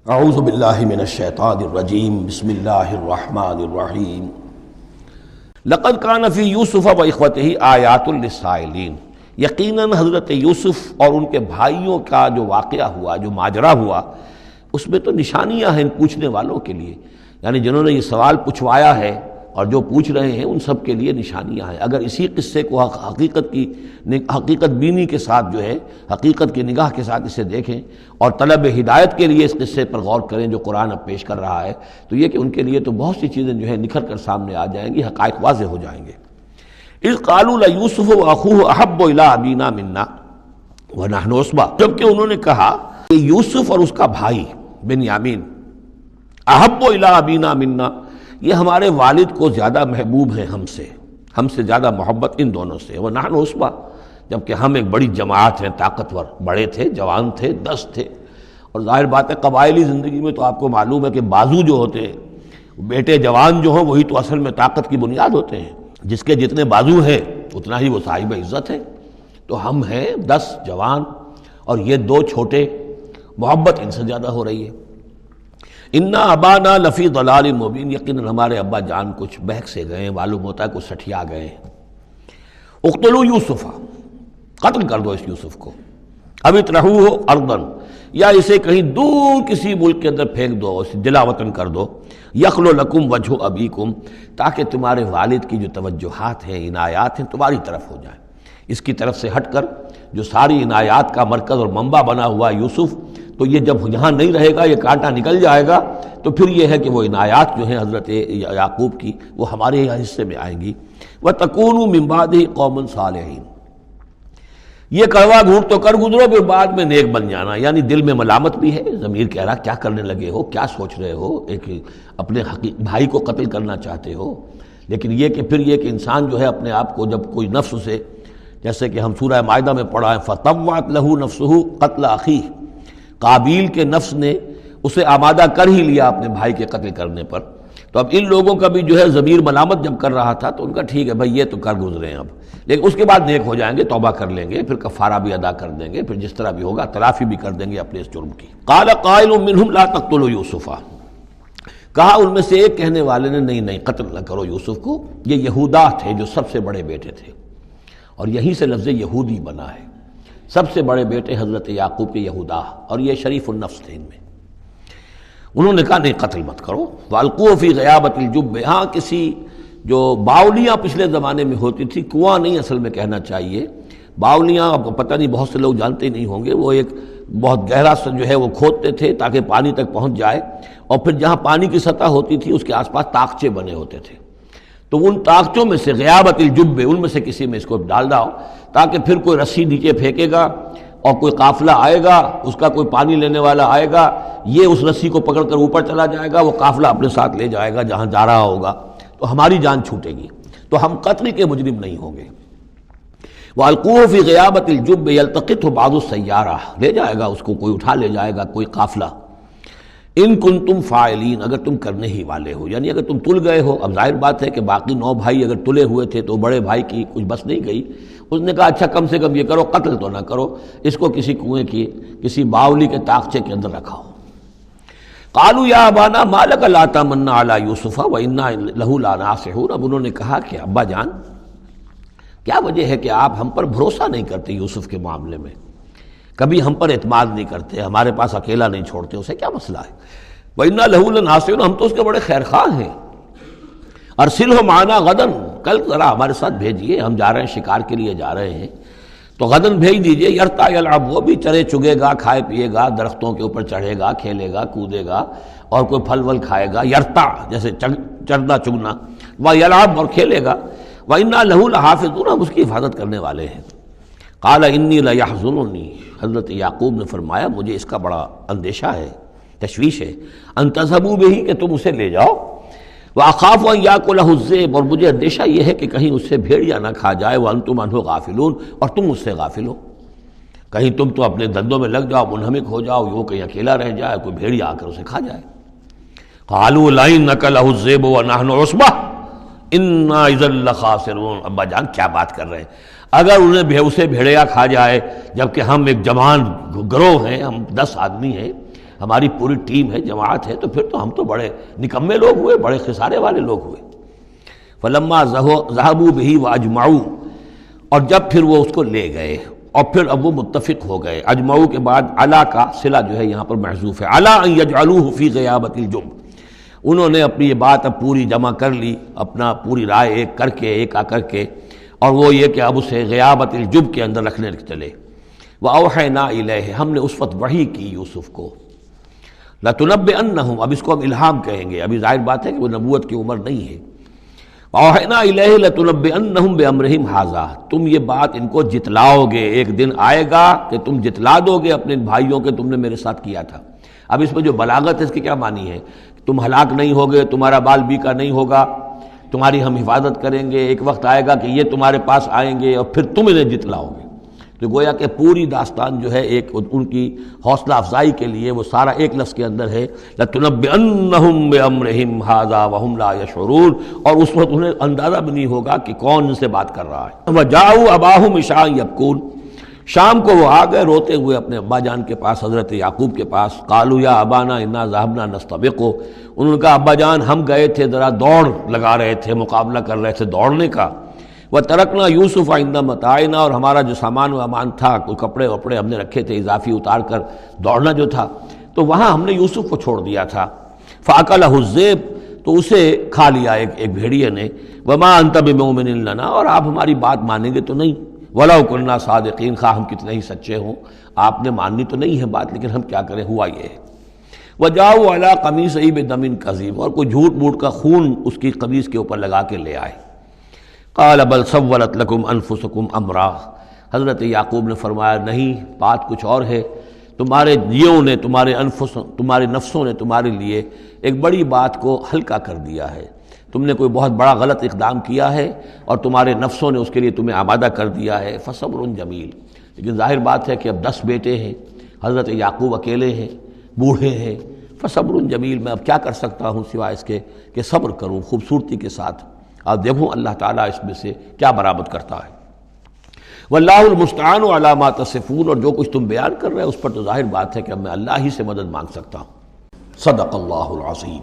اعوذ باللہ من الشیطان الرجیم بسم اللہ الرحمن الرحیم لقد کان فی یوسف و اخوتہ آیات للسائلین، یقیناً حضرت یوسف اور ان کے بھائیوں کا جو واقعہ ہوا، جو ماجرا ہوا، اس میں تو نشانیاں ہیں ان پوچھنے والوں کے لیے، یعنی جنہوں نے یہ سوال پوچھوایا ہے اور جو پوچھ رہے ہیں ان سب کے لیے نشانیاں ہیں۔ اگر اسی قصے کو حقیقت بینی کے ساتھ جو ہے، حقیقت کی نگاہ کے ساتھ اسے دیکھیں اور طلب ہدایت کے لیے اس قصے پر غور کریں جو قرآن اب پیش کر رہا ہے، تو یہ کہ ان کے لیے تو بہت سی چیزیں جو ہے نکھر کر سامنے آ جائیں گی، حقائق واضح ہو جائیں گے۔ اذ قالوا لیوسف واخوہ احب الی ابینا منا ونحن عصبہ، جبکہ انہوں نے کہا کہ یوسف اور اس کا بھائی بنیامین احب الی ابینا منا، یہ ہمارے والد کو زیادہ محبوب ہیں ہم سے زیادہ محبت ان دونوں سے، ونحن عصبہ، جبکہ ہم ایک بڑی جماعت ہیں، طاقتور، بڑے تھے، جوان تھے، 10 تھے۔ اور ظاہر بات ہے قبائلی زندگی میں تو آپ کو معلوم ہے کہ بازو جو ہوتے ہیں، بیٹے جوان جو ہوں وہی تو اصل میں طاقت کی بنیاد ہوتے ہیں، جس کے جتنے بازو ہیں اتنا ہی وہ صاحب عزت ہے۔ تو ہم ہیں 10 جوان اور یہ 2 چھوٹے، محبت ان سے زیادہ ہو رہی ہے۔ انا ابانا لفی ضلال مبین، یقیناً ہمارے ابا جان کچھ بہک سے گئے ہیں، معلوم ہوتا ہے کچھ سٹھیا گئے ہیں۔ اقتلوا یوسف، قتل کر دو اس یوسف کو، اب اطرحوہ ارضا، یا اسے کہیں دور کسی ملک کے اندر پھینک دو، اسے جلا وطن کر دو، یخلو لکم وجہ ابیکم، تاکہ تمہارے والد کی جو توجہات ہیں، عنایات ہیں، تمہاری طرف ہو جائیں۔ اس کی طرف سے ہٹ کر جو ساری عنایات کا مرکز اور منبع بنا ہوا یوسف، تو یہ جب یہاں نہیں رہے گا، یہ کانٹا نکل جائے گا، تو پھر یہ ہے کہ وہ عنایات جو ہیں حضرت یعقوب کی وہ ہمارے حصے میں آئیں گی۔ وَتَكُونُوا مِن بَعْدِهِ قَوْمًا صَالِحِينَ، یہ کڑوا گھونٹ تو کر گزرو پھر بعد میں نیک بن جانا، یعنی دل میں ملامت بھی ہے، ضمیر کہہ رہا کیا کرنے لگے ہو، کیا سوچ رہے ہو، ایک اپنے بھائی کو قتل کرنا چاہتے ہو۔ لیکن یہ کہ پھر یہ کہ انسان جو ہے اپنے آپ کو جب کوئی نفس سے، جیسے کہ ہم سورہ مائدہ میں پڑھا ہے فَطَوَّعَتْ لَهُ نَفْسُهُ قَتْلَ أَخِيهِ، قابیل کے نفس نے اسے آمادہ کر ہی لیا اپنے بھائی کے قتل کرنے پر۔ تو اب ان لوگوں کا بھی جو ہے ضمیر ملامت جب کر رہا تھا تو ان کا ٹھیک ہے بھائی یہ تو کر گزرے ہیں اب، لیکن اس کے بعد نیک ہو جائیں گے، توبہ کر لیں گے، پھر کفارہ بھی ادا کر دیں گے، پھر جس طرح بھی ہوگا تلافی بھی کر دیں گے اپنے اس جرم کی۔ قال قائل منهم لا تقتلوا یوسف، کہا ان میں سے ایک کہنے والے نے نہیں قتل نہ کرو یوسف کو، یہ یہودا تھے جو سب سے بڑے بیٹے تھے، اور یہیں سے لفظ یہودی بنا ہے، سب سے بڑے بیٹے حضرت یعقوب کے یہودا، اور یہ شریف النفس تھے ان میں۔ انہوں نے کہا نہیں قتل مت کرو۔ وَأَلْقُوهُ فِي غَيَابَةِ الْجُبِّ، ہاں کسی جو باولیاں پچھلے زمانے میں ہوتی تھی، کنواں نہیں اصل میں کہنا چاہیے، باولیاں آپ کو پتہ نہیں، بہت سے لوگ جانتے نہیں ہوں گے، وہ ایک بہت گہرا سا جو ہے وہ کھودتے تھے تاکہ پانی تک پہنچ جائے، اور پھر جہاں پانی کی سطح ہوتی تھی اس کے آس پاس طاقچے بنے ہوتے تھے، تو ان طاقچوں میں سے غیابت الجب، ان میں سے کسی میں اس کو ڈال داؤ تاکہ پھر کوئی رسی نیچے پھینکے گا اور کوئی قافلہ آئے گا، اس کا کوئی پانی لینے والا آئے گا، یہ اس رسی کو پکڑ کر اوپر چلا جائے گا، وہ قافلہ اپنے ساتھ لے جائے گا جہاں جا رہا ہوگا، تو ہماری جان چھوٹے گی، تو ہم قتل کے مجرم نہیں ہوں گے۔ وَأَلْقُوهُ فِي غِيَابَةِ الْجُبِّ يَلْتَقِطْهُ بَعْضُ السَّيَّارَةِ، لے جائے گا اس کو، کوئی اٹھا لے جائے گا، کوئی قافلہ۔ ان کنتم فاعلین، اگر تم کرنے ہی والے ہو، یعنی اگر تم تل گئے ہو۔ اب ظاہر بات ہے کہ باقی 9 بھائی اگر تلے ہوئے تھے تو بڑے بھائی کی کچھ بس نہیں گئی، اس نے کہا اچھا کم سے کم یہ کرو، قتل تو نہ کرو، اس کو کسی کنویں کی، کسی باولی کے طاقچے کے اندر رکھاؤ۔ قالوا یا ابانا ما لک لا تمنا علی یوسف وانا لہ لناصحون، اب انہوں نے کہا کہ ابا جان کیا وجہ ہے کہ آپ ہم پر بھروسہ نہیں کرتے یوسف کے معاملے میں، کبھی ہم پر اعتماد نہیں کرتے، ہمارے پاس اکیلا نہیں چھوڑتے، اسے کیا مسئلہ ہے؟ وَإِنَّا لَهُ لَنَاصِحُونَ، ہم تو اس کے بڑے خیرخواہ ہیں۔ أَرْسِلْهُ مَعَنَا غَدًا، کل ذرا ہمارے ساتھ بھیجیے، ہم جا رہے ہیں، شکار کے لیے جا رہے ہیں، تو غداً بھیج دیجیے۔ یرتع یلعب، وہ بھی چرے چگے گا، کھائے پیے گا، درختوں کے اوپر چڑھے گا، کھیلے گا، کودے گا، اور کوئی پھل ول کھائے گا، یرتع جیسے چرنا چگنا، وَيَلْعَبْ، اور کھیلے گا، وَإِنَّا لَهُ لَحَافِظُونَ، ہم اس کی حفاظت کرنے والے ہیں۔ قَالَ إِنِّي لَيَحْزُنُنِي، حضرت یعقوب نے فرمایا مجھے اس کا بڑا اندیشہ ہے، تشویش ہے، ان تذهبوا به، کہ تم اسے لے جاؤ، وَأَخَافُ أَن يَأْكُلَهُ الذِّئْبُ، اور مجھے اندیشہ یہ ہے کہ کہیں اس سے بھیڑیا نہ کھا جائے، وَأَنتُمْ عَنْهُ غَافِلُونَ، اور تم اس سے غافل ہو، کہیں تم تو اپنے دندوں میں لگ جاؤ، منہمک ہو جاؤ، وہ کہیں اکیلا رہ جائے، کوئی بھیڑیا آ کر اسے کھا جائے۔ قَالُوا لَئِن أَكَلَهُ الذِّئْبُ وَنَحْنُ عُصْبَةٌ إِنَّا إِذًا لَخَاسِرُونَ، ابا جان کیا بات کر رہے ہیں، اگر انہیں اسے بھیڑیا کھا جائے جبکہ ہم ایک جوان گروہ ہیں، ہم 10 آدمی ہیں، ہماری پوری ٹیم ہے، جماعت ہے، تو پھر تو ہم تو بڑے نکمے لوگ ہوئے، بڑے خسارے والے لوگ ہوئے۔ فلما ذهبوا به واجمعوا، اور جب پھر وہ اس کو لے گئے اور پھر اب وہ متفق ہو گئے۔ اجمعوا کے بعد علا کا صلہ جو ہے یہاں پر محذوف ہے، علا ان یجعلوه فی غیابۃ الجب، انہوں نے اپنی یہ بات اب پوری جمع کر لی، اپنا پوری رائے ایک کر کے، ایک آ کر کے، اور وہ یہ کہ اب اسے غیابۃ الجب کے اندر رکھنے چلے۔ وَأَوْحَيْنَا إِلَيْهِ، ہم نے اس وقت وحی کی یوسف کو، لَتُنَبِّئَنَّهُمْ، اب اس کو ہم الہام کہیں گے، ابھی ظاہر بات ہے کہ وہ نبوت کی عمر نہیں ہے۔ وَأَوْحَيْنَا إِلَيْهِ لَتُنَبِّئَنَّهُمْ بِأَمْرِهِمْ هَٰذَا، تم یہ بات ان کو جتلاؤ گے، ایک دن آئے گا کہ تم جتلا دو گے اپنے بھائیوں کے تم نے میرے ساتھ کیا تھا۔ اب اس میں جو بلاغت ہے اس کی کیا معنی ہے؟ تم ہلاک نہیں ہوگے، تمہارا بال بیکا نہیں ہوگا، تمہاری ہم حفاظت کریں گے، ایک وقت آئے گا کہ یہ تمہارے پاس آئیں گے اور پھر تم انہیں جتلاؤ گے۔ تو گویا کہ پوری داستان جو ہے ایک ان کی حوصلہ افزائی کے لیے وہ سارا ایک لفظ کے اندر ہے، لَتُنَبِّئَنَّهُمْ بِأَمْرِهِمْ هَٰذَا وَهُمْ لَا يَشْعُرُونَ، اور اس وقت انہیں اندازہ بھی نہیں ہوگا کہ کون ان سے بات کر رہا ہے۔ وَجَاءُوا أَبَاهُمْ عِشَاءً يَبْكُونَ، شام کو وہ آ گئے روتے ہوئے اپنے ابا جان کے پاس، حضرت یعقوب کے پاس۔ قالوا یا ابانا انا ذهبنا نستبق، انہوں نے کہا ابا جان ہم گئے تھے ذرا دوڑ لگا رہے تھے، مقابلہ کر رہے تھے دوڑنے کا۔ وَتَرَكْنَا يُوسُفَ عِندَ مَتَاعِنَا، اور ہمارا جو سامان و امان تھا، کوئی کپڑے وپڑے ہم نے رکھے تھے اضافی اتار کر دوڑنا جو تھا، تو وہاں ہم نے یوسف کو چھوڑ دیا تھا۔ فَأَكَلَهُ الذِّئْبُ، تو اسے کھا لیا ایک بھیڑیے نے۔ وَمَا أَنْتَ بِمُؤْمِنٍ لَنَا، اور آپ ہماری بات مانیں گے تو نہیں۔ وَلَوْ كُنَّا صَادِقِينَ، خواہ ہم کتنے ہی سچے ہوں، آپ نے ماننی تو نہیں ہے بات، لیکن ہم کیا کریں، ہوا یہ ہے۔ وَجَاءُوا عَلَىٰ قَمِيصِهِ بِدَمٍ كَذِيبٍ، اور کوئی جھوٹ موٹ کا خون اس کی قمیص کے اوپر لگا کے لے آئے۔ قال بل سولت لکم انفسکم امرا، حضرت یعقوب نے فرمایا نہیں، بات کچھ اور ہے، تمہارے جیوں نے، تمہارے نفسوں نے تمہارے لیے ایک بڑی بات کو ہلکا کر دیا ہے، تم نے کوئی بہت بڑا غلط اقدام کیا ہے اور تمہارے نفسوں نے اس کے لیے تمہیں آمادہ کر دیا ہے۔ فصبر جمیل، لیکن ظاہر بات ہے کہ اب 10 بیٹے ہیں، حضرت یعقوب اکیلے ہیں، بوڑھے ہیں۔ فصبر جمیل، میں اب کیا کر سکتا ہوں سوائے اس کے کہ صبر کروں خوبصورتی کے ساتھ، اور دیکھوں اللہ تعالیٰ اس میں سے کیا برآمد کرتا ہے۔ واللہ المستعان علی ما تصفون، اور جو کچھ تم بیان کر رہے ہیں اس پر تو ظاہر بات ہے کہ اب میں اللہ ہی سے مدد مانگ سکتا ہوں۔ صدق اللہ العظیم۔